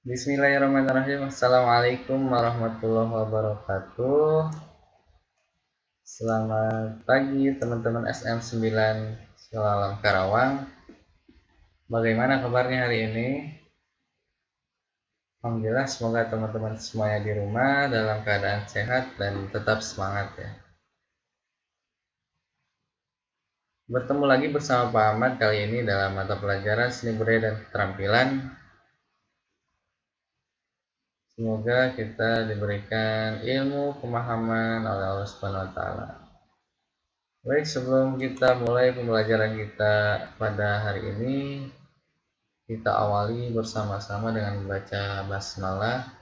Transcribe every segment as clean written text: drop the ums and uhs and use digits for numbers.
Bismillahirrahmanirrahim. Assalamualaikum warahmatullahi wabarakatuh. Selamat pagi teman-teman SM9 Selalam Karawang. Bagaimana kabarnya hari ini? Alhamdulillah, semoga teman-teman semuanya di rumah dalam keadaan sehat dan tetap semangat ya. Bertemu lagi bersama Pak Ahmad kali ini dalam mata pelajaran seni budaya dan keterampilan. Semoga kita diberikan ilmu pemahaman oleh Allah Subhanahu wa taala. Baik, sebelum kita mulai pembelajaran kita pada hari ini, kita awali bersama-sama dengan membaca basmalah.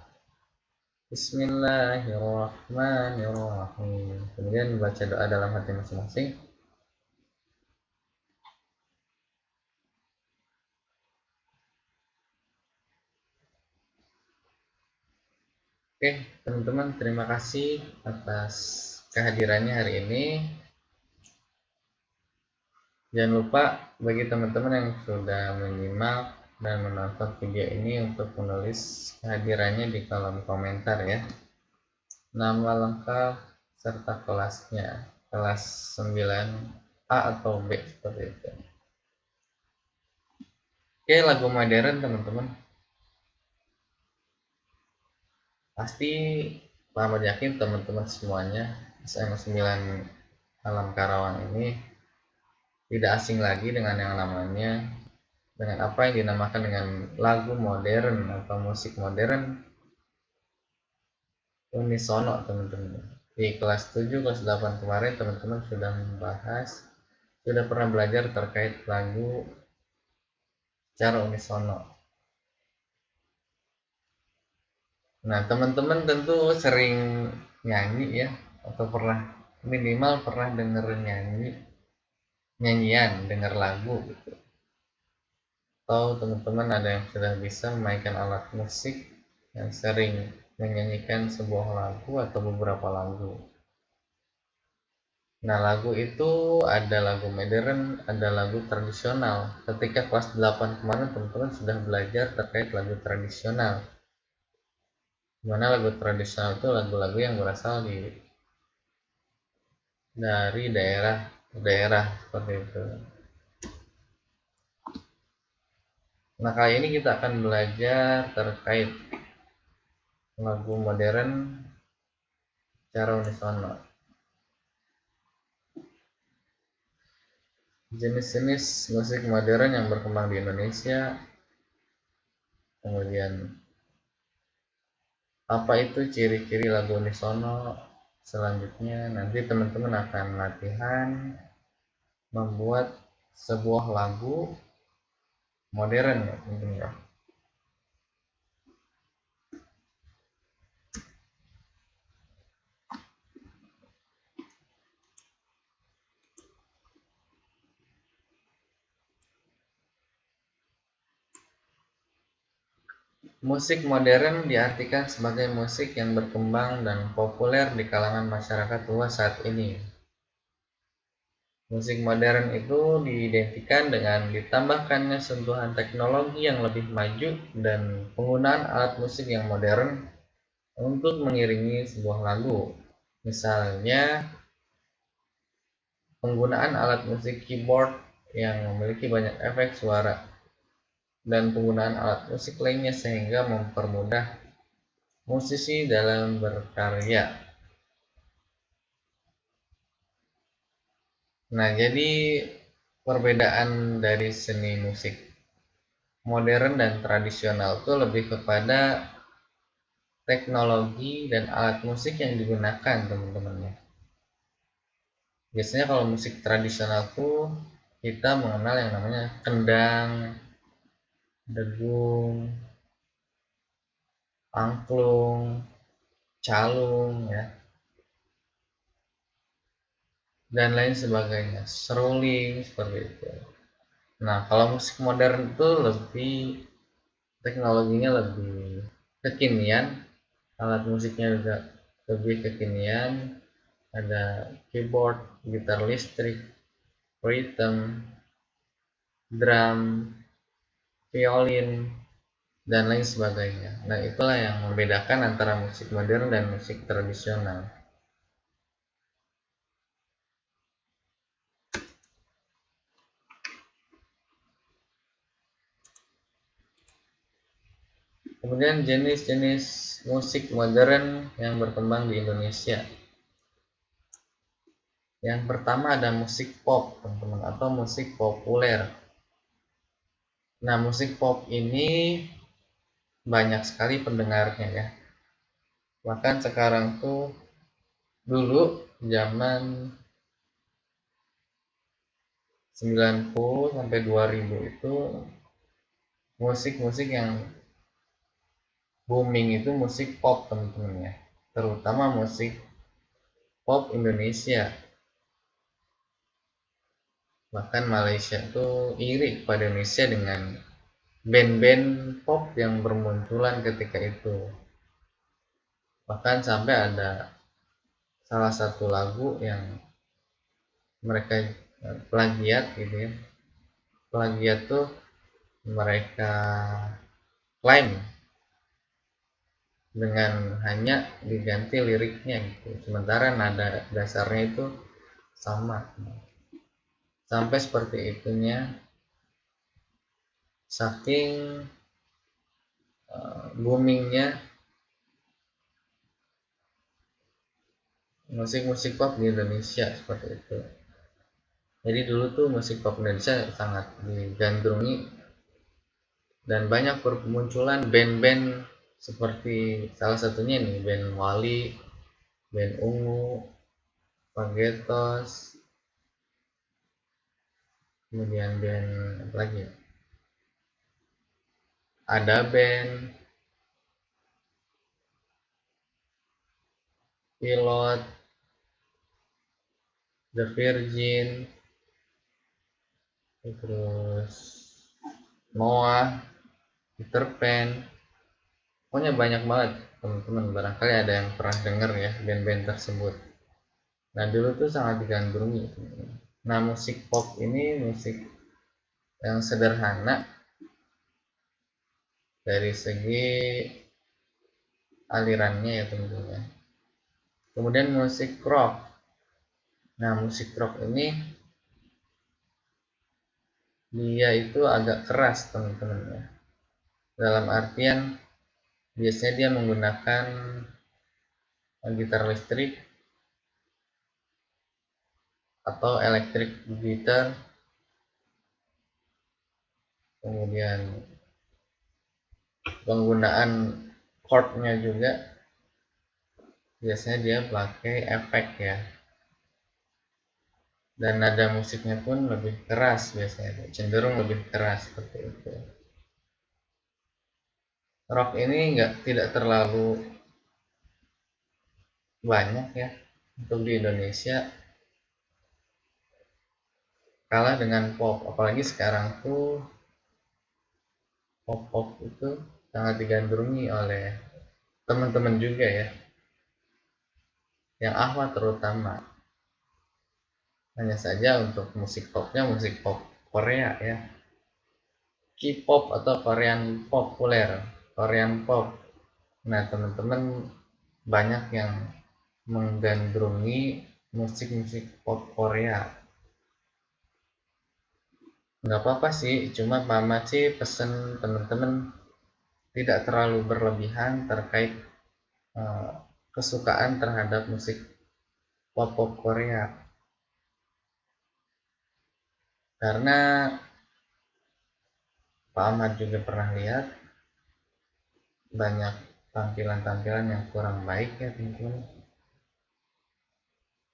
Bismillahirrahmanirrahim. Kemudian membaca doa dalam hati masing-masing. Oke, teman-teman, terima kasih atas kehadirannya hari ini. Jangan lupa bagi teman-teman yang sudah menyimak dan menonton video ini untuk menulis kehadirannya di kolom komentar ya. Nama lengkap serta kelasnya, kelas 9A atau B seperti itu. Oke, lagu modern teman-teman. Pasti Pak Ahmad yakin teman-teman semuanya SM9 Alam Karawang ini tidak asing lagi dengan yang namanya, dengan apa yang dinamakan dengan lagu modern atau musik modern unisono teman-teman. Di kelas 7, kelas 8 kemarin teman-teman sudah membahas, sudah pernah belajar terkait lagu secara unisono. Nah, teman-teman tentu sering nyanyi ya, atau pernah minimal pernah denger nyanyian, denger lagu gitu. Atau teman-teman ada yang sudah bisa memainkan alat musik yang sering menyanyikan sebuah lagu atau beberapa lagu. Nah, lagu itu ada lagu modern, ada lagu tradisional. Ketika kelas 8 kemarin teman-teman sudah belajar terkait lagu tradisional. Dimana lagu tradisional itu lagu-lagu yang berasal dari daerah seperti itu. Nah, kali ini kita akan belajar terkait lagu modern secara unisono. Jenis-jenis musik modern yang berkembang di Indonesia, kemudian apa itu ciri-ciri lagu unisono. Selanjutnya nanti teman-teman akan latihan membuat sebuah lagu modern ya teman-teman ya. Musik modern diartikan sebagai musik yang berkembang dan populer di kalangan masyarakat luas saat ini. Musik modern itu diidentikan dengan ditambahkannya sentuhan teknologi yang lebih maju dan penggunaan alat musik yang modern untuk mengiringi sebuah lagu. Misalnya, penggunaan alat musik keyboard yang memiliki banyak efek suara dan penggunaan alat musik lainnya sehingga mempermudah musisi dalam berkarya. Nah, jadi perbedaan dari seni musik modern dan tradisional itu lebih kepada teknologi dan alat musik yang digunakan teman-teman ya. Biasanya kalau musik tradisional tuh kita mengenal yang namanya kendang, degung, angklung, calung ya, dan lain sebagainya, seruling seperti itu. Nah, kalau musik modern itu lebih teknologinya lebih kekinian, alat musiknya juga lebih kekinian, ada keyboard, gitar listrik, rhythm, drum, violin, dan lain sebagainya. Nah, itulah yang membedakan antara musik modern dan musik tradisional. Kemudian jenis-jenis musik modern yang berkembang di Indonesia. Yang pertama ada musik pop, teman-teman, atau musik populer. Nah, musik pop ini banyak sekali pendengarnya ya. Bahkan sekarang tuh, dulu zaman 90 sampai 2000 itu musik-musik yang booming itu musik pop, teman-teman ya. Terutama musik pop Indonesia. Bahkan Malaysia tuh iri pada Indonesia dengan band-band pop yang bermunculan ketika itu. Bahkan sampai ada salah satu lagu yang mereka plagiat gitu ya. Plagiat tuh mereka klaim dengan hanya diganti liriknya gitu. Sementara nada dasarnya itu sama. Sampai seperti itunya, saking boomingnya musik-musik pop di Indonesia seperti itu. Jadi dulu tuh musik pop Indonesia sangat digandrungi dan banyak bermunculan band-band seperti salah satunya nih band Wali, band Ungu, Pagetos, kemudian band apa lagi ya? Ada band Pilot, The Virgin, terus Noah, Peter Pan. Pokoknya banyak banget teman-teman, barangkali ada yang pernah denger ya band-band tersebut. Nah, dulu tuh sangat digandrungi. Nah, musik pop ini musik yang sederhana dari segi alirannya ya tentunya. Kemudian musik rock. Nah, musik rock ini dia itu agak keras teman-teman ya. Dalam artian biasanya dia menggunakan gitar listrik atau electric guitar, kemudian penggunaan chordnya juga biasanya dia pakai efek ya, dan nada musiknya pun lebih keras, biasanya cenderung lebih keras seperti itu. Rock ini tidak terlalu banyak ya untuk di Indonesia, kalah dengan pop. Apalagi sekarang tuh pop itu sangat digandrungi oleh teman-teman juga ya, yang ahwat terutama. Hanya saja untuk musik popnya musik pop Korea ya, K-pop atau Korean populer, Korean pop. Nah, teman-teman banyak yang menggandrungi musik-musik pop Korea. Nggak apa-apa sih, cuma Mama sih pesen teman-teman tidak terlalu berlebihan terkait kesukaan terhadap musik pop Korea, karena Pak Ahmad juga pernah lihat banyak tampilan-tampilan yang kurang baik ya teman-teman.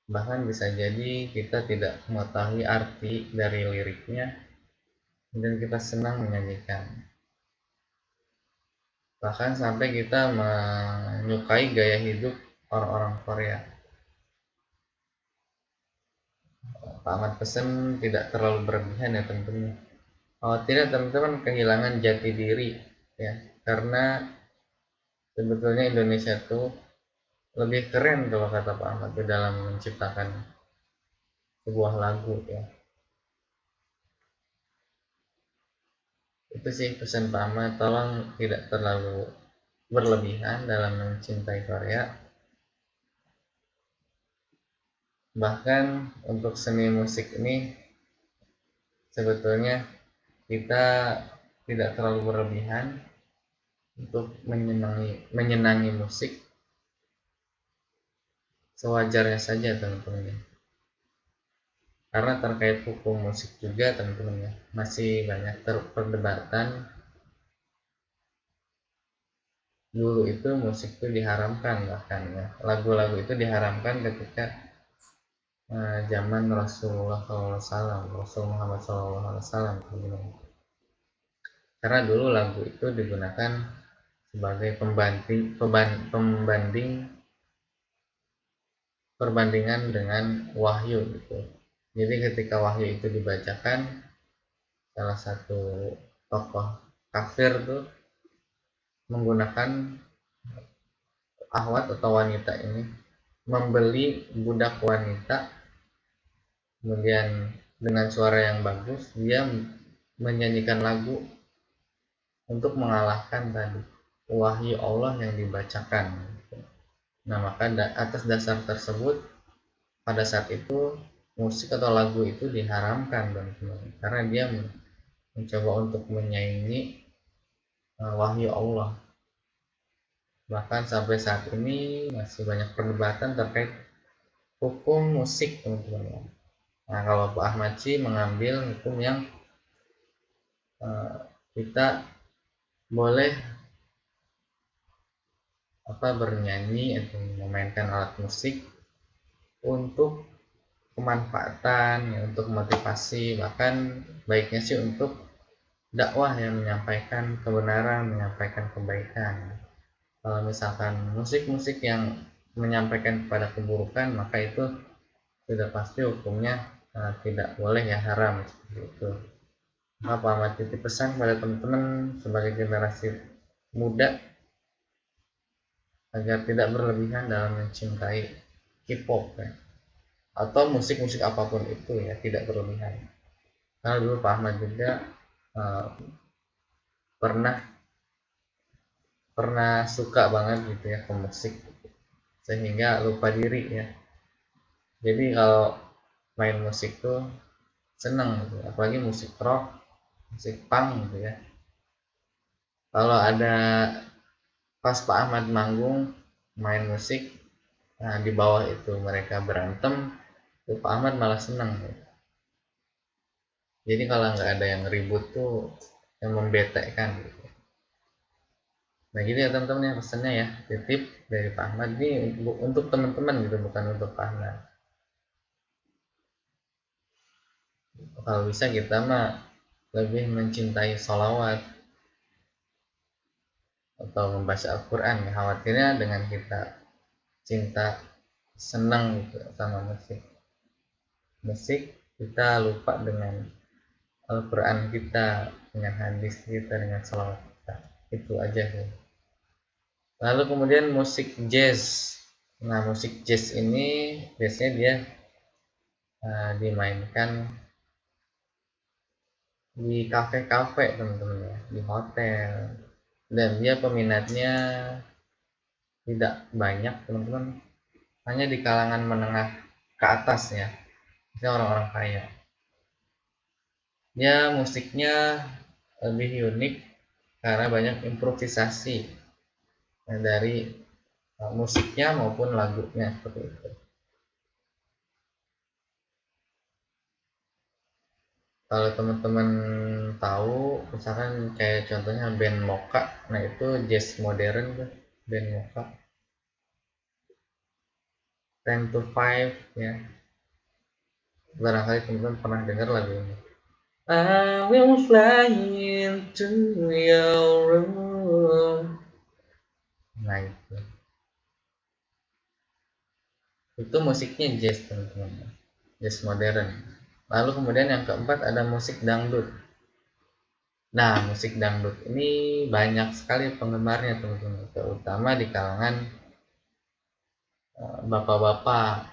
Bahkan bisa jadi kita tidak mengetahui arti dari liriknya dan kita senang menyanyikan. Bahkan sampai kita menyukai gaya hidup orang-orang Korea. Pak Ahmad pesen tidak terlalu berlebihan ya teman-teman. Oh, tidak teman-teman kehilangan jati diri ya, karena sebetulnya Indonesia tuh lebih keren kalau kata Pak Ahmad di dalam menciptakan sebuah lagu ya. Itu sih pesan Pak Ahmad, tolong tidak terlalu berlebihan dalam mencintai Korea. Bahkan untuk seni musik ini sebetulnya kita tidak terlalu berlebihan untuk menyenangi musik, sewajarnya saja teman-teman ya. Karena terkait hukum musik juga teman-teman ya, masih banyak perdebatan. Dulu itu musik itu diharamkan, bahkan ya lagu-lagu itu diharamkan ketika zaman Rasulullah SAW, Rasul Muhammad SAW. Karena dulu lagu itu digunakan sebagai perbandingan dengan wahyu gitu. Jadi ketika wahyu itu dibacakan, salah satu tokoh kafir tuh menggunakan ahwat atau wanita ini membeli budak wanita, kemudian dengan suara yang bagus dia menyanyikan lagu untuk mengalahkan tadi wahyu Allah yang dibacakan. Nah maka atas dasar tersebut pada saat itu musik atau lagu itu diharamkan teman-teman, karena dia mencoba untuk menyaingi wahyu Allah. Bahkan sampai saat ini masih banyak perdebatan terkait hukum musik teman-teman. Nah kalau Pak Ahmad sih mengambil hukum yang kita boleh bernyanyi atau memainkan alat musik untuk kemanfaatan ya, untuk motivasi, bahkan baiknya sih untuk dakwah yang menyampaikan kebenaran, menyampaikan kebaikan. Kalau misalkan musik-musik yang menyampaikan kepada keburukan, maka itu sudah pasti hukumnya tidak boleh ya, haram seperti itu. Apa amat titip pesan pada teman-teman sebagai generasi muda agar tidak berlebihan dalam mencintai K-pop ya, atau musik-musik apapun itu ya, tidak berlebihan. Karena dulu Pak Ahmad juga uh, pernah suka banget gitu ya ke musik sehingga lupa diri ya. Jadi kalau main musik tuh seneng gitu, apalagi musik rock, musik punk gitu ya. Kalau ada pas Pak Ahmad manggung main musik, nah di bawah itu mereka berantem, tuh Pak Ahmad malah seneng gitu. Jadi kalau nggak ada yang ribut tuh yang membetekkan gitu. Nah gitu ya teman-teman ya pesannya ya, titip dari Pak Ahmad ini untuk teman-teman gitu, bukan untuk Pak Ahmad. Kalau bisa kita mah lebih mencintai sholawat atau membaca Al-Quran ya, khawatirnya dengan kita cinta senang gitu sama musik kita lupa dengan Al-Quran kita, dengan hadis kita, dengan sholawat kita. Itu aja sih. Lalu kemudian musik jazz. Nah musik jazz ini biasanya dia dimainkan di kafe-kafe teman-teman ya, di hotel, dan dia peminatnya tidak banyak teman-teman, hanya di kalangan menengah ke atas ya, misalnya orang-orang kaya. Ya musiknya lebih unik karena banyak improvisasi dari musiknya maupun lagunya seperti itu. Kalau teman-teman tahu misalkan kayak contohnya band Mocha, nah itu jazz modern tuh, band Mocha. 10 to 5 ya, barangkali teman-teman pernah dengar lagu ini. I will fly into your room. Nah itu musiknya jazz teman-teman, jazz modern. Lalu kemudian yang keempat ada musik dangdut. Nah musik dangdut ini banyak sekali penggemarnya teman-teman, terutama di kalangan bapak-bapak,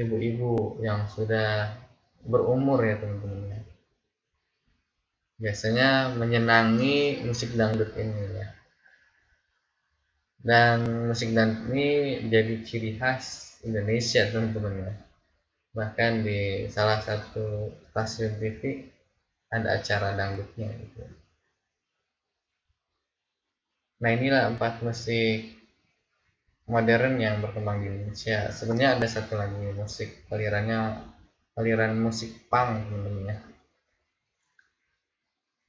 ibu-ibu yang sudah berumur ya teman-teman. biasanya menyenangi musik dangdut ini ya. Dan musik dangdut ini jadi ciri khas Indonesia teman-teman ya. Bahkan di salah satu stasiun TV ada acara dangdutnya gitu. Nah, inilah 4 musik modern yang berkembang di Indonesia. Sebenarnya ada satu lagi musik aliran musik punk teman-teman ya.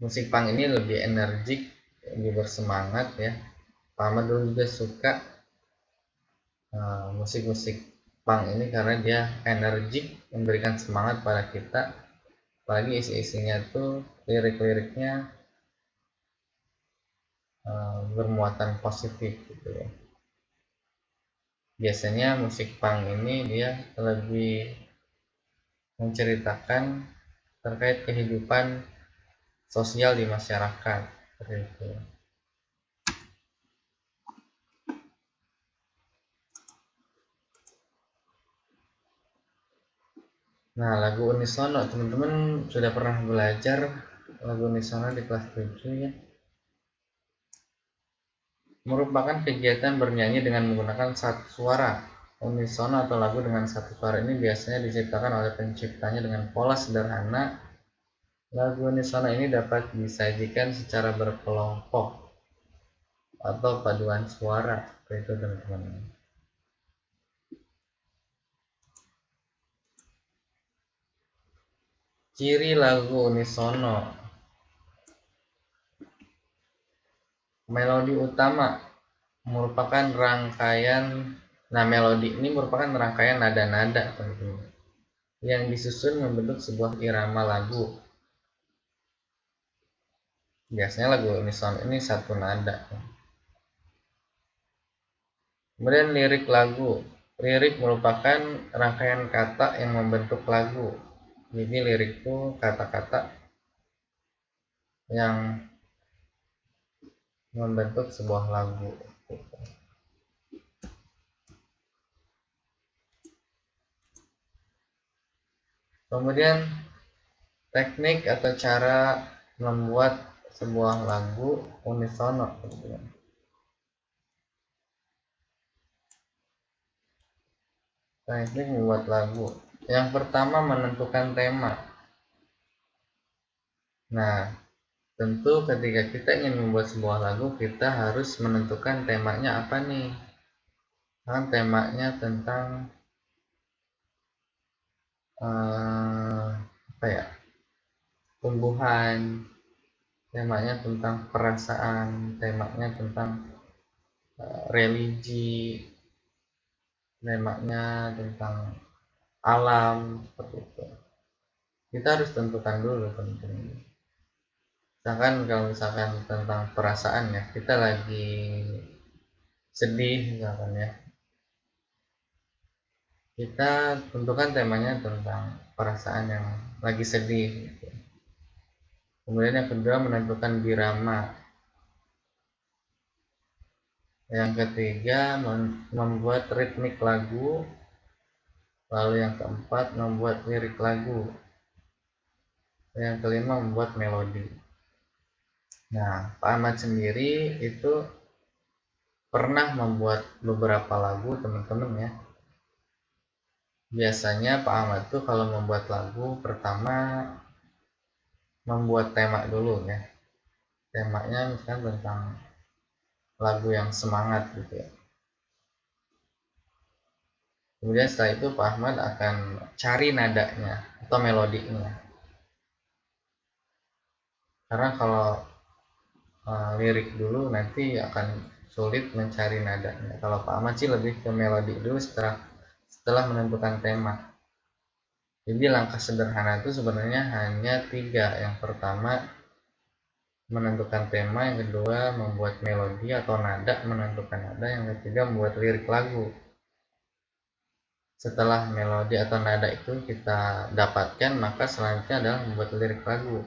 Musik punk ini lebih energik, lebih bersemangat ya. Pak Ahmad dulu juga suka musik-musik punk ini karena dia energik, memberikan semangat pada kita. Apalagi isi-isinya tuh lirik-liriknya bermuatan positif gitu ya. Biasanya musik punk ini dia lebih menceritakan terkait kehidupan sosial di masyarakat seperti itu. Nah, lagu unisono teman-teman sudah pernah belajar lagu unisono di kelas 7 ya. Merupakan kegiatan bernyanyi dengan menggunakan satu suara. Unisono atau lagu dengan satu suara ini biasanya diciptakan oleh penciptanya dengan pola sederhana. Lagu unisono ini dapat disajikan secara berkelompok atau paduan suara, seperti itu teman-teman. Ciri lagu unisono: melodi utama merupakan rangkaian. Nah, melodi ini merupakan rangkaian nada-nada teman-teman yang disusun membentuk sebuah irama lagu. Biasanya lagu unisono ini satu nada. Kemudian lirik lagu. Lirik merupakan rangkaian kata yang membentuk lagu. Jadi lirik itu kata-kata yang membentuk sebuah lagu. Kemudian teknik atau cara membuat sebuah lagu unisono. Teknik membuat lagu. Yang pertama, menentukan tema. Nah, tentu ketika kita ingin membuat sebuah lagu, kita harus menentukan temanya apa nih. Kan temanya tentang apa ya? Tumbuhan, temanya tentang perasaan, temanya tentang religi, temanya tentang alam, seperti itu. Kita harus tentukan dulu teman-teman. Misalkan kalau misalkan tentang perasaan ya, kita lagi sedih misalkan ya, kita tentukan temanya tentang perasaan yang lagi sedih gitu. Kemudian yang kedua, menentukan birama. Yang ketiga, membuat ritmik lagu. Lalu yang keempat, membuat lirik lagu. Yang kelima, membuat melodi. Nah, Pak Ahmad sendiri itu pernah membuat beberapa lagu teman-teman ya. Biasanya Pak Ahmad tuh kalau membuat lagu, pertama membuat tema dulu ya. Temanya misalkan tentang lagu yang semangat gitu ya. Kemudian setelah itu Pak Ahmad akan cari nadanya atau melodinya. Karena kalau lirik dulu nanti akan sulit mencari nadanya. Kalau Pak Ahmad sih lebih ke melodi dulu setelah menentukan tema. Jadi langkah sederhana itu sebenarnya hanya 3. Yang pertama, menentukan tema. Yang kedua, membuat melodi atau nada, menentukan nada. Yang ketiga, membuat lirik lagu. Setelah melodi atau nada itu kita dapatkan, maka selanjutnya adalah membuat lirik lagu.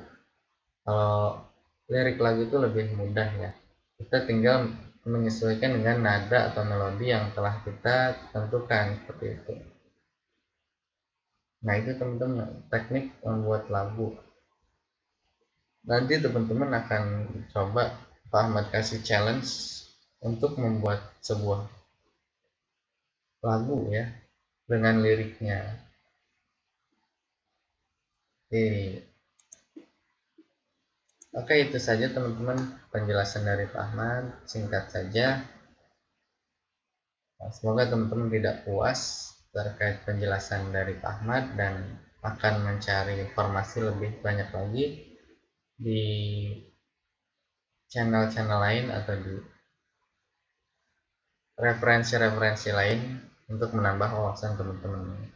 Kalau lirik lagu itu lebih mudah ya, kita tinggal menyesuaikan dengan nada atau melodi yang telah kita tentukan, seperti itu. Nah, itu teman-teman teknik membuat lagu. Nanti teman-teman akan coba Pak Ahmad kasih challenge untuk membuat sebuah lagu ya dengan liriknya. Oke, itu saja teman-teman penjelasan dari Pak Ahmad, singkat saja. Semoga teman-teman tidak puas terkait penjelasan dari Pak Ahmad dan akan mencari informasi lebih banyak lagi di channel-channel lain atau di referensi-referensi lain untuk menambah wawasan teman-teman.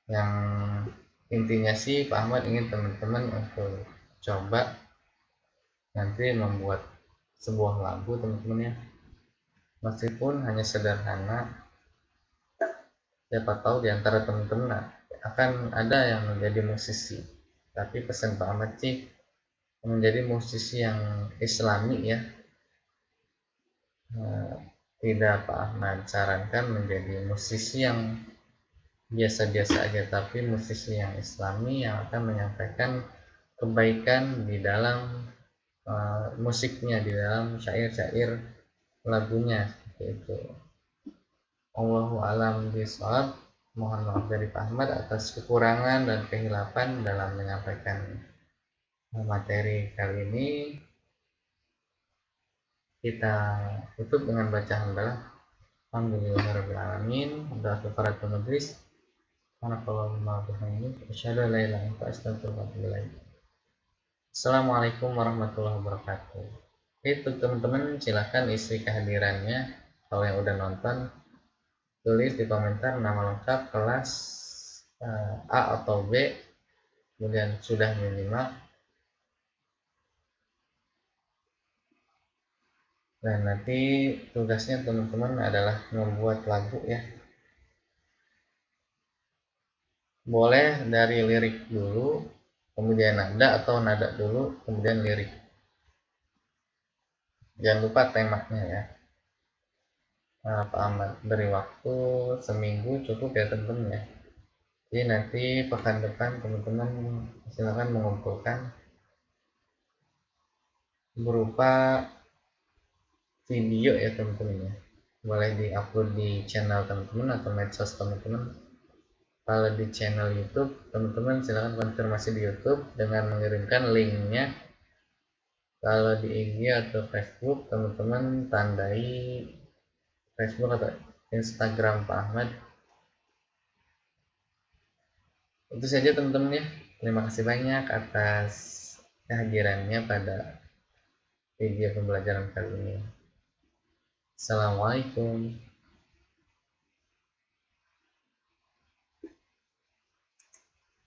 Yang intinya sih Pak Ahmad ingin teman-teman untuk coba nanti membuat sebuah lagu teman-teman ya, meskipun hanya sederhana. Siapa tahu di antara teman-teman akan ada yang menjadi musisi, tapi pesan Pak Ahmad sih menjadi musisi yang islami ya. Tidak, Pak Ahmad sarankan menjadi musisi yang biasa-biasa aja, tapi musisi yang islami yang akan menyampaikan kebaikan di dalam musiknya, di dalam syair-syair lagunya, seperti itu. Allahu a'lam bishawab. Mohon maaf dari Pak Ahmad atas kekurangan dan kehilapan dalam menyampaikan materi kali ini. Kita tutup dengan baca hamdalah. Alhamdulillahirabbil alamin. Doa kafaratul majlis. Subhanakallahumma wa bihamdika asyhadu an la ilaha illa anta astaghfiruka wa atubu ilaik. Assalamualaikum warahmatullahi wabarakatuh. Itu teman-teman silahkan isi kehadirannya. Kalau yang udah nonton, tulis di komentar nama lengkap, kelas A atau B, kemudian sudah menyimak, dan nanti tugasnya teman-teman adalah membuat lagu ya. Boleh dari lirik dulu, kemudian nada, atau nada dulu, kemudian lirik. Jangan lupa temanya ya. Pak Ahmad beri waktu seminggu cukup ya teman-teman ya. Jadi nanti pekan depan teman-teman silakan mengumpulkan berupa video ya teman-teman ya. Boleh diupload di channel teman-teman atau medsos teman-teman. Kalau di channel YouTube teman-teman silakan konfirmasi di YouTube dengan mengirimkan linknya. Kalau di IG atau Facebook teman-teman tandai Facebook atau Instagram Pak Ahmad. Itu saja teman-teman ya. Terima kasih banyak atas kehadirannya pada video pembelajaran kali ini. Assalamualaikum.